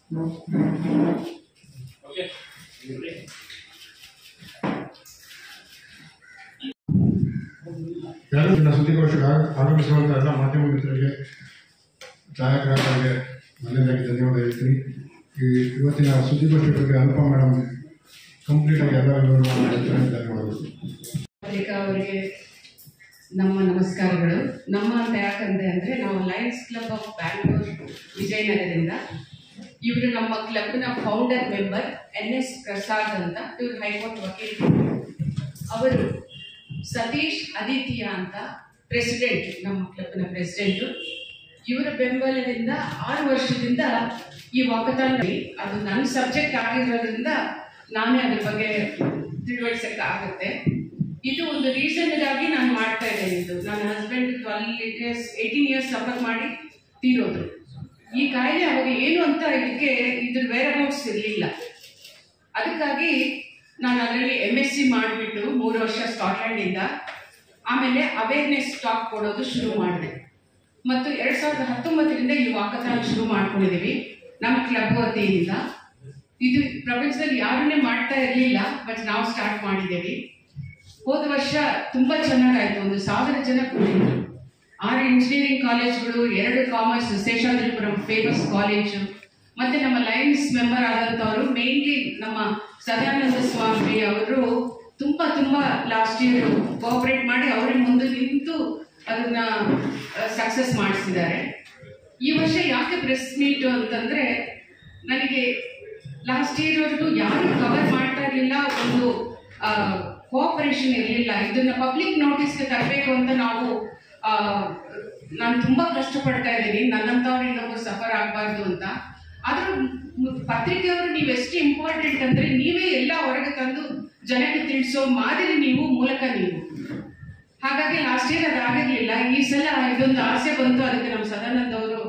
Okay. ಯಾರು ಸುದ್ದಿಗೋಷ್ಠಿಗೆ ಆಗಮಿಸುವಂಥ ಎಲ್ಲ ಮಾಧ್ಯಮ ಮಿತ್ರರಿಗೆ, ಛಾಯಾಗ್ರಾಹಕರಿಗೆ ಮನೆಯದಾಗಿ ಧನ್ಯವಾದ ಹೇಳ್ತೀನಿ. ಇವತ್ತಿನ ಸುದ್ದಿಗೋಷ್ಠಿ ಬಗ್ಗೆ ಅಲ್ಪ ಮೇಡಮ್ ಕಂಪ್ಲೀಟಾಗಿ ಎಲ್ಲ ಧನ್ಯವಾದಗಳು. ಅವರಿಗೆ ನಮ್ಮ ನಮಸ್ಕಾರಗಳು. ನಮ್ಮ ಅಂತ ಯಾಕಂದ್ರೆ ಅಂದರೆ ನಾವು ಲಯನ್ಸ್ ಕ್ಲಬ್ ಆಫ್ ಬ್ಯಾಂಗ್ಳೂರ್ ವಿಜಯನಗರದಿಂದ. ಇವರು ನಮ್ಮ ಕ್ಲಬ್ನ ಫೌಂಡರ್ ಮೆಂಬರ್ NS ಪ್ರಸಾದ್ ಅಂತ. ಇವರು ಹೈಕೋರ್ಟ್ ವಕೀಲರು. ಅವರು ಸತೀಶ್ ಆದಿತ್ಯ ಅಂತ ಪ್ರೆಸಿಡೆಂಟ್, ನಮ್ಮ ಕ್ಲಬ್ನ ಪ್ರೆಸಿಡೆಂಟು. ಇವರ ಬೆಂಬಲದಿಂದ 6 ವರ್ಷದಿಂದ ಈ ವಾಕಥಾನ್, ಅದು ನನ್ನ ಸಬ್ಜೆಕ್ಟ್ ಆಗಿರೋದ್ರಿಂದ ನಾನೇ ಅದ್ರ ಬಗ್ಗೆ ತಿಳುವಳಿಸಕ್ಕೆ ಆಗುತ್ತೆ. ಇದು ಒಂದು ರೀಸನ್ಗಾಗಿ ನಾನು ಮಾಡ್ತಾ ಇದ್ದೇನೆ. ಇದು ನನ್ನ ಹಸ್ಬೆಂಡ್ 18 ಇಯರ್ಸ್ ಸಫರ್ ಮಾಡಿ ತೀರೋದು. ಈ ಕಾಯಿಲೆ ಅವಾಗ ಏನು ಅಂತ ಇದಕ್ಕೆ ಇದ್ರ ವೇರಬೌಟ್ಸ್ ಇರಲಿಲ್ಲ. ಅದಕ್ಕಾಗಿ ನಾನು ಅದರಲ್ಲಿ MSc ಮಾಡಿಬಿಟ್ಟು 3 ವರ್ಷ ಸ್ಕಾಟ್ಲ್ಯಾಂಡಿಂದ ಆಮೇಲೆ ಅವೇರ್ನೆಸ್ ಟಾಕ್ ಕೊಡೋದು ಶುರು ಮಾಡಿದೆ. ಮತ್ತು 2019ರಿಂದ ಈ ವಾಕಥಾನ್ ಶುರು ಮಾಡ್ಕೊಂಡಿದ್ದೀವಿ ನಮ್ಮ ಕ್ಲಬ್ ವತಿಯಿಂದ. ಇದು ಪ್ರಪಂಚದಲ್ಲಿ ಯಾರನ್ನೇ ಮಾಡ್ತಾ ಇರಲಿಲ್ಲ, ಬಟ್ ನಾವು ಸ್ಟಾರ್ಟ್ ಮಾಡಿದ್ದೇವೆ. ಹೋದ ವರ್ಷ ತುಂಬ ಚೆನ್ನಾಗಾಯಿತು. 1000 ಜನ ಕೂಡಿದ್ರು. 6 ಇಂಜಿನಿಯರಿಂಗ್ ಕಾಲೇಜ್ಗಳು, 2 ಕಾಮರ್ಸ್, ಶೇಷಾದ್ರಿಪುರಂ ಫೇಮಸ್ ಕಾಲೇಜು, ಮತ್ತು ನಮ್ಮ ಲಯನ್ಸ್ ಮೆಂಬರ್ ಆದಂಥವರು ಮೇನ್ಲಿ ನಮ್ಮ ಸದಾನಂದ ಸ್ವಾಮಿ ಅವರು ತುಂಬ ಲಾಸ್ಟ್ ಇಯರ್ ಕೋಆಪರೇಟ್ ಮಾಡಿ ಅವ್ರಿಗೆ ಮುಂದೆ ನಿಂತು ಅದನ್ನ ಸಕ್ಸಸ್ ಮಾಡಿಸಿದ್ದಾರೆ. ಈ ವರ್ಷ ಯಾಕೆ ಪ್ರೆಸ್ ಮೀಟು ಅಂತಂದರೆ, ನನಗೆ ಲಾಸ್ಟ್ ಇಯರ್ವರೆಗೂ ಯಾರು ಕವರ್ ಮಾಡ್ತಾ ಇರಲಿಲ್ಲ, ಒಂದು ಕೋಆಪರೇಷನ್ ಇರಲಿಲ್ಲ. ಇದನ್ನ ಪಬ್ಲಿಕ್ ನೋಟಿಸ್ಗೆ ತರಬೇಕು ಅಂತ ನಾನು ತುಂಬ ಕಷ್ಟಪಡ್ತಾ ಇದ್ದೀನಿ, ನನ್ನಂಥವ್ರು ಇನ್ನೊಬ್ಬರು ಸಫರ್ ಆಗಬಾರ್ದು ಅಂತ. ಆದರೂ ಪತ್ರಿಕೆಯವರು ನೀವೆಷ್ಟು ಇಂಪಾರ್ಟೆಂಟ್ ಅಂದರೆ, ನೀವೇ ಎಲ್ಲ ಹೊರಗೆ ತಂದು ಜನಕ್ಕೆ ತಿಳಿಸೋ ಮಾದರಿ ನೀವು, ಮೂಲಕ ನೀವು. ಹಾಗಾಗಿ ಲಾಸ್ಟ್ ಇಯರ್ ಅದಾಗಿರಲಿಲ್ಲ. ಈ ಸಲ ಇದೊಂದು ಆಸೆ ಬಂತು. ಅದಕ್ಕೆ ನಮ್ಮ ಸದಾನಂದ್ ಅವರು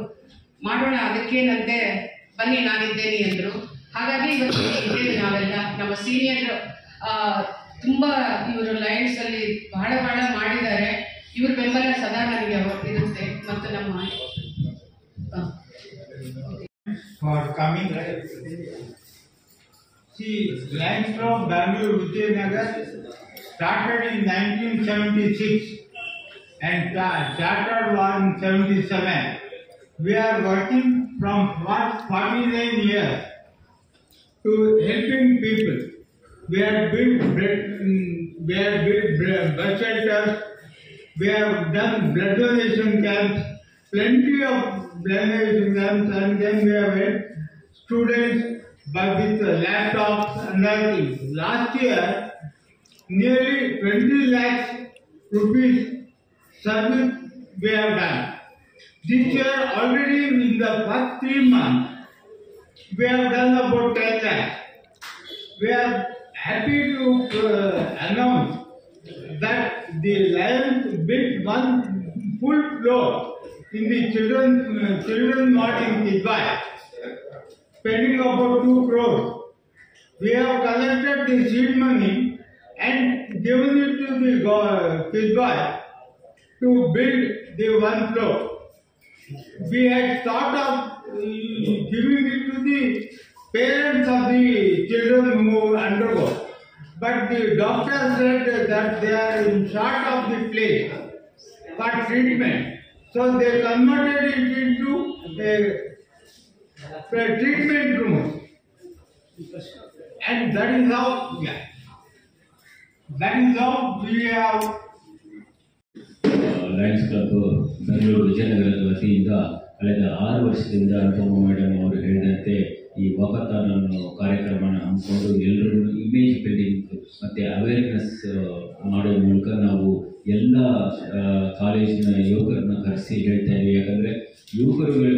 ಮಾಡೋಣ, ಅದಕ್ಕೇನಂತೆ ಬನ್ನಿ ನಾನಿದ್ದೇನೆ ಅಂದರು. ಹಾಗಾಗಿ ಇವತ್ತು ಇದ್ದೇವೆ ನಾವೆಲ್ಲ. ನಮ್ಮ ಸೀನಿಯರ್ ತುಂಬ ಇವರು ಲಯನ್ಸ್ ಅಲ್ಲಿ ಬಹಳ ಮಾಡಿದ್ದಾರೆ. ಇವ್ರ ಬೆಂಬಲ ಸದಾ ನನಗೆ ಇರುತ್ತೆ. ಮತ್ತು ನಮ್ಮ for coming. See, Lions Club Bangalore Vijayanagar started in 1976 and chartered was in 77. We are working from 49 years to helping people. We have built bus shelters. We have done blood donation camps, plenty of blood donation camps, and then we have had students with laptops and other things. Last year, nearly 20 lakhs rupees service we have done. This year, already in the first 3 months, we have done about 10 lakhs. We are happy to announce that the Lions built 1 full floor in the children's ward in Kidwai, spending about 2 crores. We have collected the seed money and given it to the Kidwai to build the 1 floor. We had thought of giving it to the parents of the children who undergo, but the doctor said that they are in short of the place for treatment, so they converted it into a treatment room, and that is how we have. Lions club Bengaluru ವಿಜಯನಗರದ ವತಿಯಿಂದ ಕಳೆದ 6 ವರ್ಷದಿಂದ ಅನುಪಮ madam ಅವರು ಹೇಳಿದಂತೆ ಈ walkathon ಅನ್ನೋ ಕಾರ್ಯಕ್ರಮನ ಹಮ್ಮಿಕೊಂಡು ಎಲ್ಲರೂ ಇಮೇಜ್ ಬಿಲ್ಡಿಂಗ್ ಮತ್ತು ಅವೇರ್ನೆಸ್ ಮಾಡೋ ಮೂಲಕ ನಾವು ಎಲ್ಲ ಕಾಲೇಜಿನ ಯುವಕರನ್ನ ಕರೆಸಿ ಹೇಳ್ತಾ ಇದ್ದೀವಿ. ಯಾಕಂದರೆ ಯುವಕರುಗಳು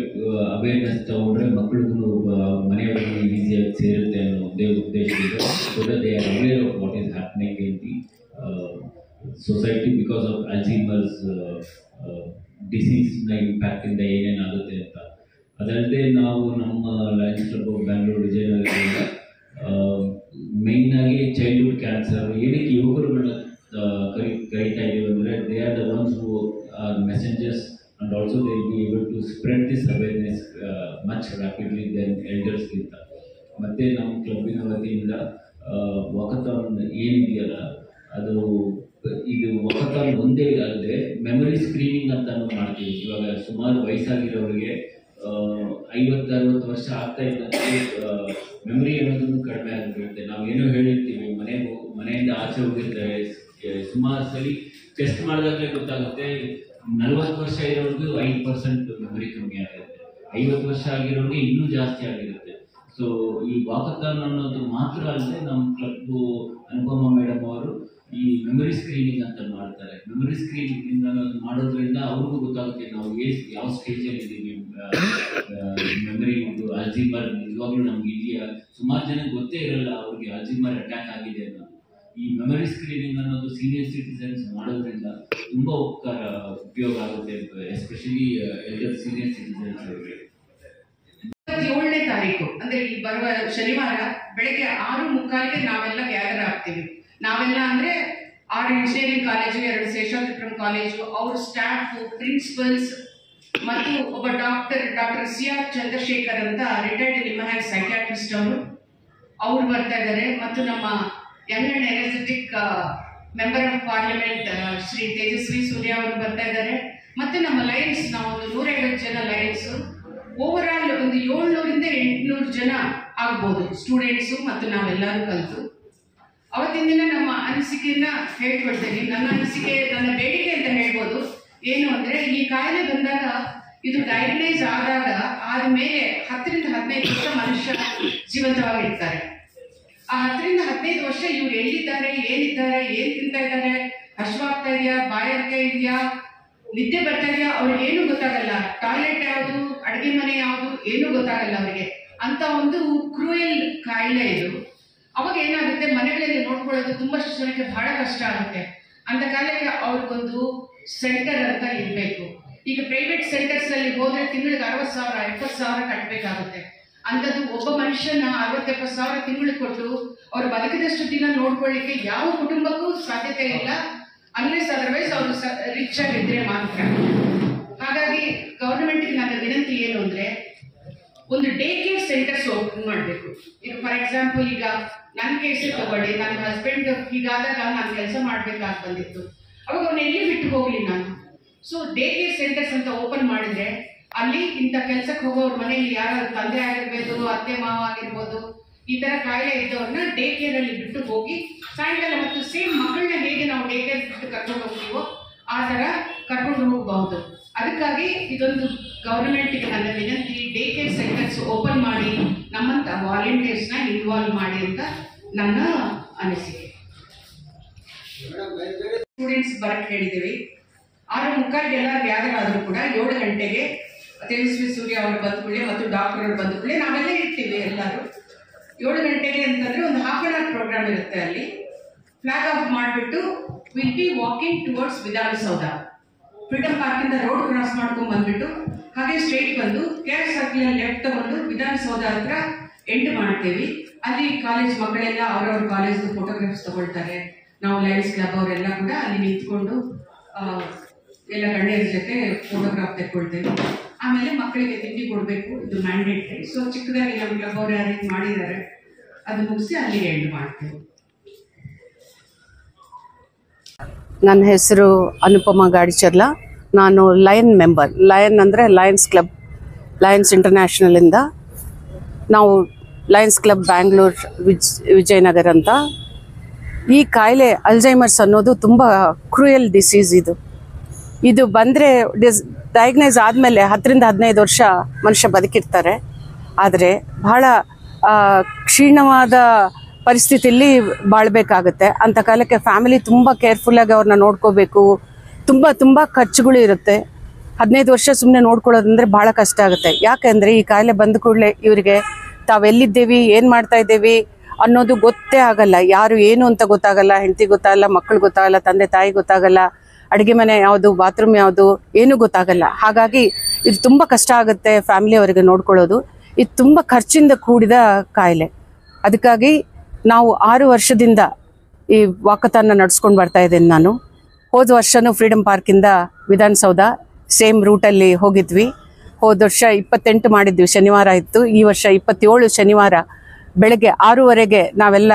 ಅವೇರ್ನೆಸ್ ತಗೊಂಡ್ರೆ ಮಕ್ಕಳಿಗೂ ಮನೆಯವ್ರಿಗೆ ಈಸಿಯಾಗಿ ಸೇರುತ್ತೆ ಅನ್ನೋ ಉದ್ದೇಶದಿಂದ so that they are aware of what is happening in the society because of Alzheimer's ಡಿಸೀಸ್ನ ಇಂಪ್ಯಾಕ್ಟಿಂದ ಏನೇನಾಗುತ್ತೆ ಅಂತ. ಅದಲ್ಲದೆ ನಾವು ನಮ್ಮ ಲಯನ್ಸ್ ಕ್ಲಬ್ ಆಫ್ ಬ್ಯಾಂಗ್ಳೂರು ವಿಜಯನಗರದಿಂದ ಮೇಯ್ನಾಗಿ ಚೈಲ್ಡ್ಹುಡ್ ಕ್ಯಾನ್ಸರ್ ಏನಕ್ಕೆ ಯುವಕರುಗಳನ್ನ ಕರೀತಾ ಇದ್ದೀವಿ ಅಂದರೆ they are the ones who are messengers and also they will be able to spread this awareness much rapidly than ಎಲ್ಡರ್ಸ್ಗಿಂತ. ಮತ್ತು ನಮ್ಮ ಕ್ಲಬ್ಬಿನ ವತಿಯಿಂದ ವಾಕಥಾನ್ ಏನಿದೆಯಲ್ಲ ಅದು ಇದು ವಾಕಥಾನ್ ಒಂದೇ ಅಲ್ಲದೆ ಮೆಮೊರಿ ಸ್ಕ್ರೀನಿಂಗ್ ಅಂತಾನು ಮಾಡ್ತೀವಿ. ಇವಾಗ ಸುಮಾರು ವಯಸ್ಸಾಗಿರೋರಿಗೆ 50-60 ವರ್ಷ ಆಗ್ತಾ ಇದ್ದಂತೆ ಮೆಮೊರಿ ಅನ್ನೋದನ್ನು ಕಡಿಮೆ ಆಗಿರುತ್ತೆ. ನಾವೇನೋ ಹೇಳಿರ್ತೀವಿ, ಮನೆಯಿಂದ ಆಚೆ ಹೋಗಿರ್ತಾರೆ, ಸುಮಾರು ಸಲ ಟೆಸ್ಟ್ ಮಾಡಿದಾಗಲೇ ಗೊತ್ತಾಗುತ್ತೆ 40 ವರ್ಷ ಇರೋರ್ಗೂ 5% ಮೆಮೊರಿ ಕಮ್ಮಿ ಆಗಿರುತ್ತೆ, 50 ವರ್ಷ ಆಗಿರೋರಿಗೆ ಇನ್ನೂ ಜಾಸ್ತಿ ಆಗಿರುತ್ತೆ. ಸೊ ಈ ವಾಕಥಾನ್ ಅನ್ನೋದು ಮಾತ್ರ ಅಲ್ಲದೆ ನಮ್ಮ ಕ್ಲಬ್ ಅನುಪಮ ಮೇಡಮ್ ಅವರು ಈ ಮೆಮೊರಿ ಸ್ಕ್ರೀನಿಂಗ್ ಅಂತ ಮಾಡ್ತಾರೆ. ಮೆಮೊರಿ ಸ್ಕ್ರೀನಿಂಗ್ ಮಾಡೋದ್ರಿಂದ ಅವ್ರಿಗೂ ಗೊತ್ತಾಗುತ್ತೆ ನಾವು ಯಾವ ಸ್ಟೇಜಲ್ಲಿ ಇದ್ದೀವಿ. ಮೆಮೊರಿ ಅಲ್ಝೀಮರ್ ನಿಜವಾಗ್ಲೂ ನಮ್ಗೆ ಇದೆಯಾ, ಸುಮಾರು ಜನಕ್ಕೆ ಗೊತ್ತೇ ಇರಲ್ಲ ಅವ್ರಿಗೆ ಅಲ್ಝೀಮರ್ ಅಟ್ಯಾಕ್ ಆಗಿದೆ ಅನ್ನೋದು. ಈ ಮೆಮೊರಿ ಸ್ಕ್ರೀನಿಂಗ್ ಅನ್ನೋದು ಸೀನಿಯರ್ ಸಿಟಿಸನ್ಸ್ ಮಾಡೋದ್ರಿಂದ ತುಂಬ ಉಪಯೋಗ ಆಗುತ್ತೆ, ಎಸ್ಪೆಷಲಿ ಎಲ್ಡರ್ ಸೀನಿಯರ್ ಸಿಟಿಸನ್ಸ್ ಅವರಿಗೆ. 7ನೇ ತಾರೀಕು ಅಂದ್ರೆ ಈ ಬರುವ ಶನಿವಾರ ಬೆಳಗ್ಗೆ 6:45 ನಾವೆಲ್ಲ ಗ್ಯಾದರ್ ಆಗ್ತೀವಿ. ನಾವೆಲ್ಲ ಅಂದ್ರೆ 6 ಇಂಜಿನಿಯರಿಂಗ್ ಕಾಲೇಜು, 2 ಶೇಷಾದ್ರಿಪುರಂ ಕಾಲೇಜು, ಅವ್ರ ಸ್ಟಾಫ್, ಪ್ರಿನ್ಸಿಪಲ್ಸ್ ಮತ್ತು ಒಬ್ಬ ಡಾಕ್ಟರ್ ಸಿ.ಆರ್. ಚಂದ್ರಶೇಖರ್ ಅಂತ ರಿಟೈರ್ಡ್ ನಿಮ್ಮಹ್ಯಾನ್ ಸೈಕ್ಯಾಟ್ರಿಸ್ಟ್ ಅವ್ರು ಬರ್ತಾ ಇದ್ದಾರೆ. ಮತ್ತು ನಮ್ಮ young and energetic member of parliament Shri Tejasvi Surya ಅವರು ಬರ್ತಾ ಇದ್ದಾರೆ. ಮತ್ತೆ ನಮ್ಮ ಲಯನ್ಸ್ ನಾವು ಒಂದು 150 ಜನ ಲಯನ್ಸ್, ಓವರ್ ಆಲ್ ಒಂದು 700ರಿಂದ 800 ಜನ ಆಗ್ಬೋದು ಸ್ಟೂಡೆಂಟ್ಸು ಮತ್ತು ನಾವೆಲ್ಲರೂ ಕಲಿತು. ಅವತ್ತಿನ ದಿನ ನಮ್ಮ ಅನಿಸಿಕೆಯನ್ನ ಹೇಳ್ಕೊಳ್ತೇನೆ. ನನ್ನ ಅನಿಸಿಕೆ, ನನ್ನ ಬೇಡಿಕೆ ಅಂತ ಹೇಳ್ಬೋದು. ಏನು ಅಂದ್ರೆ, ಈ ಕಾಯಿಲೆ ಬಂದಾಗ ಇದು ಡಯಾಗ್ನೈಸ್ ಆದ್ಮೇಲೆ 10ರಿಂದ 15 ವರ್ಷ ಮನುಷ್ಯ ಜೀವಂತವಾಗಿರ್ತಾರೆ. ಆ 10ರಿಂದ 15 ವರ್ಷ ಇವ್ರು ಎಲ್ಲಿದ್ದಾರೆ, ಏನಿದ್ದಾರೆ, ಏನ್ ತಿಂತಾ ಇದ್ದಾರೆ, ಹಶ್ವಾಗ್ತಾ ಇದೆಯಾ, ಬಾಯಾರಿಕೆ ಇದೆಯಾ, ನಿದ್ದೆ ಬರ್ತಾ ಇದೆಯಾ, ಅವ್ರಿಗೆ ಏನು ಗೊತ್ತಾಗಲ್ಲ. ಟಾಯ್ಲೆಟ್ ಯಾವುದು, ಅಡುಗೆ ಮನೆ ಯಾವುದು, ಏನೂ ಗೊತ್ತಾಗಲ್ಲ ಅವರಿಗೆ. ಅಂತ ಒಂದು ಕ್ರೂಯಲ್ ಕಾಯಿಲೆ ಇದು. ಅವಾಗ ಏನಾಗುತ್ತೆ, ಮನೆಗಳಲ್ಲಿ ನೋಡ್ಕೊಳ್ಳೋದು ತುಂಬಾ ಜನಕ್ಕೆ ಬಹಳ ಕಷ್ಟ ಆಗುತ್ತೆ. ಅಂತ ಕಾಲಕ್ಕೆ ಅವ್ರಿಗೊಂದು ಸೆಂಟರ್ ಅಂತ ಇರಬೇಕು. ಈಗ ಪ್ರೈವೇಟ್ ಸೆಂಟರ್ಸ್ ಅಲ್ಲಿ ಹೋದ್ರೆ ತಿಂಗಳಿಗೆ 60,000 70,000 ಕಟ್ಟಬೇಕಾಗುತ್ತೆ. ಅಂಥದ್ದು ಒಬ್ಬ ಮನುಷ್ಯನ 60-70,000 ತಿಂಗಳಿಗೆ ಕೊಟ್ಟು ಅವ್ರು ಬದುಕಿದಷ್ಟು ದಿನ ನೋಡ್ಕೊಳ್ಳಿಕ್ಕೆ ಯಾವ ಕುಟುಂಬಕ್ಕೂ ಸಾಧ್ಯತೆ ಇಲ್ಲ, ಅನ್ಲೆಸ್ ಅದರ್ವೈಸ್ ಅವರು ರಿಚ್ ಆಗಿದ್ರೆ ಮಾತ್ರ. ಹಾಗಾಗಿ ಗವರ್ಮೆಂಟ್ಗೆ ನನ್ನ ವಿನಂತಿ ಏನು ಅಂದ್ರೆ, ಒಂದು ಡೇ ಕೇರ್ ಸೆಂಟರ್ಸ್ ಓಪನ್ ಮಾಡಬೇಕು. ಈಗ ಫಾರ್ ಎಕ್ಸಾಂಪಲ್, ಈಗ ನನ್ನ ಕೇಸೇ ತಗೊಳ್ಳಿ, ನನ್ನ ಹಸ್ಬೆಂಡ್ ಹೀಗಾದಾಗ ನಾನು ಕೆಲಸ ಮಾಡ್ಬೇಕಾಗಿ ಬಂದಿತ್ತು. ಅವಾಗ ಅವನ್ನ ಎಲ್ಲಿ ಬಿಟ್ಟು ಹೋಗ್ಲಿ ನಾನು. ಸೊ ಡೇ ಕೇರ್ ಸೆಂಟರ್ಸ್ ಅಂತ ಓಪನ್ ಮಾಡಿದ್ರೆ ಅಲ್ಲಿ ಇಂಥ ಕೆಲಸಕ್ಕೆ ಹೋಗೋವ್ರ ಮನೆಯಲ್ಲಿ ಯಾರಾದ್ರು ತಂದೆ ಆಗಿರ್ಬೋದು, ಅತ್ತೆ ಮಾವ ಆಗಿರ್ಬೋದು, ಈ ತರ ಕಾಯಿಲೆ ಇದ್ದವ್ರನ್ನ ಡೇ ಕೇರ್ ಅಲ್ಲಿ ಬಿಟ್ಟು ಹೋಗಿ ಸಾಯಂಕಾಲ ಮತ್ತು ಸೇಮ್ ಮಕ್ಕಳನ್ನ ಹೇಗೆ ನಾವು ಡೇ ಕೇರ್ ಬಿಟ್ಟು ಕರ್ಕೊಂಡು ಹೋಗ್ತೀವೋ ಆ ತರ ಕರ್ಕೊಂಡು ಹೋಗಬಹುದು. ಅದಕ್ಕಾಗಿ ಇದೊಂದು ಗವರ್ಮೆಂಟ್ಗೆ ನನ್ನ ವಿನಂತಿ, ಡೇ ಕೇರ್ ಸೆಂಟರ್ಸ್ ಓಪನ್ ಮಾಡಿ ನಮ್ಮಂತ ವಾಲಂಟಿಯರ್ಸ್ನ ಇನ್ವಾಲ್ವ್ ಮಾಡಿ ಅಂತ ನನ್ನ ಅನಿಸಿಕೆ. ಸ್ಟೂಡೆಂಟ್ಸ್ ಬರಕ್ಕೆ ಹೇಳಿದ್ದೀವಿ. 6:45 ಎಲ್ಲ ಗ್ಯಾದರ್ ಆದರೂ ಕೂಡ 7 ಗಂಟೆಗೆ ತೇಜಸ್ವಿ ಸೂರ್ಯ ಅವರು ಬಂದ್ಕೊಳ್ಳಿ ಮತ್ತು ಡಾಕ್ಟರ್ ಅವರು ಬಂದ್ಕೊಳ್ಳಿ, ನಾವೆಲ್ಲ ಇರ್ತೀವಿ ಎಲ್ಲರೂ. 7 ಗಂಟೆಗೆ ಅಂತಂದ್ರೆ ಒಂದು ಹಾಫ್ ಅನ್ ಅವರ್ ಪ್ರೋಗ್ರಾಮ್ ಇರುತ್ತೆ. ಅಲ್ಲಿ ಫ್ಲಾಗ್ ಆಫ್ ಮಾಡಿಬಿಟ್ಟು will be walking towards Vidhana Soudha. Freedom ಪಾರ್ಕಿಂದ ರೋಡ್ ಕ್ರಾಸ್ ಮಾಡ್ಕೊಂಡು ಬಂದ್ಬಿಟ್ಟು ಹಾಗೆ ಸ್ಟ್ರೈಟ್ ಬಂದು KR ಸರ್ಕಲ್ ಲೆಫ್ಟ್ ತಗೊಂಡು ವಿಧಾನಸೌಧ ಹತ್ರ ಎಂಡ್ ಮಾಡ್ತೀವಿ. ಅಲ್ಲಿ ಕಾಲೇಜ್ ಮಕ್ಕಳೆಲ್ಲ ಅವರವ್ರ ಕಾಲೇಜ್ ಫೋಟೋಗ್ರಾಫ್ಸ್ ತಗೊಳ್ತಾರೆ. ನಾವು ಲಯನ್ಸ್ ಕ್ಲಬ್ ಅವರೆಲ್ಲ ಕೂಡ ಅಲ್ಲಿ ನಿಂತ್ಕೊಂಡು ಎಲ್ಲ ಗಣ್ಯರ ಜೊತೆ ಫೋಟೋಗ್ರಾಫ್ ತೆಕ್ಕೊಳ್ತೇವೆ. ಆಮೇಲೆ ಮಕ್ಕಳಿಗೆ ತಿಂಡಿ ಕೊಡಬೇಕು, ಇದು ಮ್ಯಾಂಡೇಟ್ರಿ. ಸೊ ಚಿಕ್ಕದಾಗಿ ನಮ್ಮ ಕ್ಲಬ್ ಅವರು ಅರೇಂಜ್ ಮಾಡಿದ್ದಾರೆ, ಅದು ಮುಗಿಸಿ ಅಲ್ಲಿಗೆ ಎಂಡ್ ಮಾಡ್ತೇವೆ. ನನ್ನ ಹೆಸರು ಅನುಪಮ ಗಾಡಿಚರ್ಲ. ನಾನು ಲಯನ್ ಮೆಂಬರ್. ಲಯನ್ ಅಂದರೆ ಲಯನ್ಸ್ ಕ್ಲಬ್, ಲಯನ್ಸ್ ಇಂಟರ್ನ್ಯಾಷನಲಿಂದ. ನಾವು ಲಯನ್ಸ್ ಕ್ಲಬ್ ಬ್ಯಾಂಗ್ಳೂರ್ ವಿಜಯನಗರ ಅಂತ. ಈ ಕಾಯಿಲೆ ಅಲ್ಝೈಮರ್ಸ್ ಅನ್ನೋದು ತುಂಬ ಕ್ರೂಯಲ್ ಡಿಸೀಸ್. ಇದು ಬಂದರೆ ಡಯಾಗ್ನೈಸ್ ಆದಮೇಲೆ 10ರಿಂದ 15 ವರ್ಷ ಮನುಷ್ಯ ಬದುಕಿರ್ತಾರೆ. ಆದರೆ ಬಹಳ ಕ್ಷೀಣವಾದ ಪರಿಸ್ಥಿತಿಯಲ್ಲಿ ಬಾಳಬೇಕಾಗುತ್ತೆ. ಅಂಥ ಕಾಲಕ್ಕೆ ಫ್ಯಾಮಿಲಿ ತುಂಬ ಕೇರ್ಫುಲ್ಲಾಗಿ ಅವ್ರನ್ನ ನೋಡ್ಕೋಬೇಕು. ತುಂಬ ಖರ್ಚುಗಳು ಇರುತ್ತೆ. 15 ವರ್ಷ ಸುಮ್ಮನೆ ನೋಡ್ಕೊಳ್ಳೋದಂದರೆ ಭಾಳ ಕಷ್ಟ ಆಗುತ್ತೆ. ಯಾಕೆಂದರೆ ಈ ಕಾಯಿಲೆ ಬಂದ ಕೂಡಲೇ ಇವರಿಗೆ ತಾವೆಲ್ಲಿದ್ದೇವಿ, ಏನು ಮಾಡ್ತಾ ಇದ್ದೇವಿ ಅನ್ನೋದು ಗೊತ್ತೇ ಆಗಲ್ಲ. ಯಾರು ಏನು ಅಂತ ಗೊತ್ತಾಗಲ್ಲ, ಹೆಂಡತಿ ಗೊತ್ತಾಗಲ್ಲ, ಮಕ್ಕಳು ಗೊತ್ತಾಗಲ್ಲ, ತಂದೆ ತಾಯಿ ಗೊತ್ತಾಗಲ್ಲ, ಅಡುಗೆ ಮನೆ ಯಾವುದು, ಬಾತ್ರೂಮ್ ಯಾವುದು, ಏನೂ ಗೊತ್ತಾಗಲ್ಲ. ಹಾಗಾಗಿ ಇದು ತುಂಬ ಕಷ್ಟ ಆಗುತ್ತೆ ಫ್ಯಾಮಿಲಿಯವರಿಗೆ ನೋಡ್ಕೊಳ್ಳೋದು. ಇದು ತುಂಬ ಖರ್ಚಿಂದ ಕೂಡಿದ ಕಾಯಿಲೆ. ಅದಕ್ಕಾಗಿ ನಾವು 6 ವರ್ಷದಿಂದ ಈ ವಾಕಥಾನ್ನ ನಡೆಸ್ಕೊಂಡು ಬರ್ತಾ ಇದ್ದೇನೆ ನಾನು. ಹೋದ ವರ್ಷನೂ ಫ್ರೀಡಮ್ ಪಾರ್ಕಿಂದ ವಿಧಾನಸೌಧ ಸೇಮ್ ರೂಟಲ್ಲಿ ಹೋಗಿದ್ವಿ. ಹೋದ ವರ್ಷ 28 ಮಾಡಿದ್ವಿ, ಶನಿವಾರ ಇತ್ತು. ಈ ವರ್ಷ 27 ಶನಿವಾರ ಬೆಳಗ್ಗೆ 6:30 ನಾವೆಲ್ಲ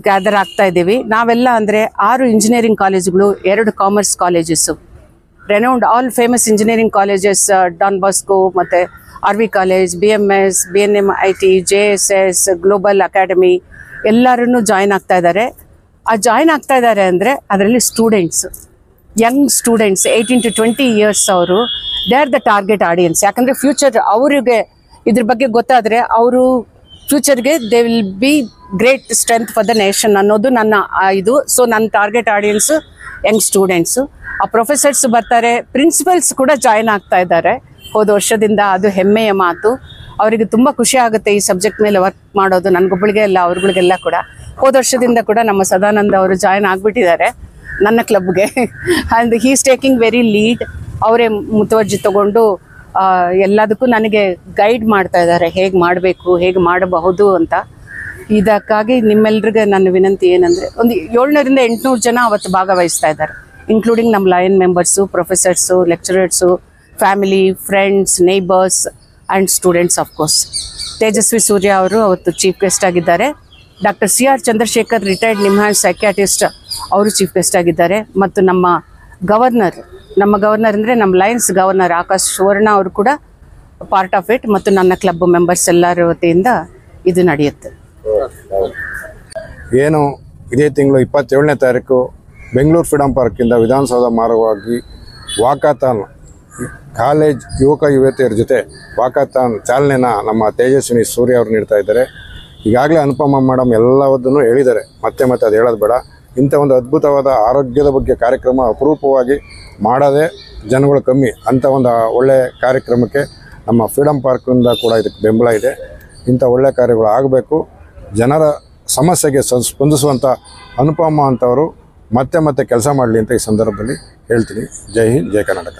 ಗ್ಯಾದರ್ ಆಗ್ತಾ ಇದ್ದೀವಿ. ನಾವೆಲ್ಲ ಅಂದರೆ 6 ಇಂಜಿನಿಯರಿಂಗ್ ಕಾಲೇಜುಗಳು, 2 commerce colleges, renowned all famous engineering colleges, Don Bosco ಮತ್ತು RV college, BMS, BNM IT, JSS, global academy ಎಲ್ಲರೂ ಜಾಯ್ನ್ ಆಗ್ತಾ ಇದ್ದಾರೆ. ಜಾಯ್ನ್ ಆಗ್ತಾ ಇದ್ದಾರೆ ಅಂದರೆ ಅದರಲ್ಲಿ students, young students 18 to 20 years, ಅವರು they are the target audience. ಯಾಕಂದರೆ ಫ್ಯೂಚರ್ ಅವರಿಗೆ ಇದ್ರ ಬಗ್ಗೆ ಗೊತ್ತಾದರೆ ಅವರು ಫ್ಯೂಚರ್ಗೆ they will be great strength for the nation ಅನ್ನೋದು ನನ್ನ ಇದು. ಸೊ ನನ್ನ ಟಾರ್ಗೆಟ್ ಆಡಿಯನ್ಸು ಯಂಗ್ ಸ್ಟೂಡೆಂಟ್ಸು. ಆ ಪ್ರೊಫೆಸರ್ಸ್ ಬರ್ತಾರೆ, ಪ್ರಿನ್ಸಿಪಲ್ಸ್ ಕೂಡ ಜಾಯ್ನ್ ಆಗ್ತಾ ಇದ್ದಾರೆ ಹೋದ ವರ್ಷದಿಂದ. ಅದು ಹೆಮ್ಮೆಯ ಮಾತು. ಅವರಿಗೆ ತುಂಬ ಖುಷಿ ಆಗುತ್ತೆ ಈ ಸಬ್ಜೆಕ್ಟ್ ಮೇಲೆ ವರ್ಕ್ ಮಾಡೋದು. ನನಗೊಬ್ಬಳಿಗೆ ಅಲ್ಲ, ಅವ್ರಗಳಿಗೆಲ್ಲ ಕೂಡ. ಹೋದ ವರ್ಷದಿಂದ ಕೂಡ ನಮ್ಮ ಸದಾನಂದ ಅವರು ಜಾಯ್ನ್ ಆಗಿಬಿಟ್ಟಿದ್ದಾರೆ ನನ್ನ ಕ್ಲಬ್ಗೆ. And he is taking very lead. ಅವರೇ ಮುತುವರ್ಜಿ ತಗೊಂಡು ಎಲ್ಲದಕ್ಕೂ ನನಗೆ ಗೈಡ್ ಮಾಡ್ತಾ ಇದ್ದಾರೆ, ಹೇಗೆ ಮಾಡಬೇಕು, ಹೇಗೆ ಮಾಡಬಹುದು ಅಂತ. ಇದಕ್ಕಾಗಿ ನಿಮ್ಮೆಲ್ರಿಗೆ ನನ್ನ ವಿನಂತಿ ಏನಂದರೆ, ಒಂದು 700 ರಿಂದ 800 ಜನ ಅವತ್ತು ಭಾಗವಹಿಸ್ತಾ ಇದ್ದಾರೆ, ಇನ್ಕ್ಲೂಡಿಂಗ್ ನಮ್ಮ lion members, professors, lecturers, family, friends, neighbours and students of course. Tejasvi Surya ಅವರು ಅವತ್ತು ಚೀಫ್ ಗೆಸ್ಟ್ ಆಗಿದ್ದಾರೆ. Doctor CR Chandrashekhar, retired NIMHANS psychiatrist, ಅವರು ಚೀಫ್ ಗೆಸ್ಟ್ ಆಗಿದ್ದಾರೆ. ಮತ್ತು ನಮ್ಮ ಗವರ್ನರ್ ಅಂದರೆ ನಮ್ಮ ಲಯನ್ಸ್ ಗವರ್ನರ್ ಆಕಾಶ್ ಸುವರ್ಣ ಅವರು ಕೂಡ ಪಾರ್ಟ್ ಆಫ್ ಇಟ್. ಮತ್ತು ನನ್ನ ಕ್ಲಬ್ ಮೆಂಬರ್ಸ್ ಎಲ್ಲರ ವತಿಯಿಂದ ಇದು ನಡೆಯುತ್ತೆ. ಏನು ಇದೇ ತಿಂಗಳು 27ನೇ ತಾರೀಕು ಬೆಂಗಳೂರು ಫ್ರೀಡಮ್ ಪಾರ್ಕಿಂದ ವಿಧಾನಸೌಧ ಮಾರ್ಗವಾಗಿ ವಾಕಾಥಾನ್, ಕಾಲೇಜ್ ಯುವಕ ಯುವತಿಯರ ಜೊತೆ ವಾಕಾಥಾನ್ ಚಾಲನೆನ ನಮ್ಮ ತೇಜಸ್ವಿನಿ ಸೂರ್ಯ ಅವರು ನೀಡ್ತಾ ಇದ್ದಾರೆ. ಈಗಾಗಲೇ ಅನುಪಮ ಮೇಡಮ್ ಎಲ್ಲವನ್ನೂ ಹೇಳಿದ್ದಾರೆ, ಮತ್ತೆ ಅದು ಹೇಳೋದು ಬೇಡ. ಇಂಥ ಒಂದು ಅದ್ಭುತವಾದ ಆರೋಗ್ಯದ ಬಗ್ಗೆ ಕಾರ್ಯಕ್ರಮ ಅಪರೂಪವಾಗಿ ಮಾಡೋದೇ ಜನಗಳು ಕಮ್ಮಿ. ಅಂಥ ಒಂದು ಒಳ್ಳೆಯ ಕಾರ್ಯಕ್ರಮಕ್ಕೆ ನಮ್ಮ ಫ್ರೀಡಮ್ ಪಾರ್ಕಿಂದ ಕೂಡ ಇದಕ್ಕೆ ಬೆಂಬಲ ಇದೆ. ಇಂಥ ಒಳ್ಳೆಯ ಕಾರ್ಯಗಳು ಆಗಬೇಕು. ಜನರ ಸಮಸ್ಯೆಗೆ ಸ್ಪಂದಿಸುವಂಥ ಅನುಪಮ ಅಂತವರು ಮತ್ತೆ ಕೆಲಸ ಮಾಡಲಿ ಅಂತ ಈ ಸಂದರ್ಭದಲ್ಲಿ ಹೇಳ್ತೀನಿ. ಜೈ ಹಿಂದ್, ಜೈ ಕರ್ನಾಟಕ.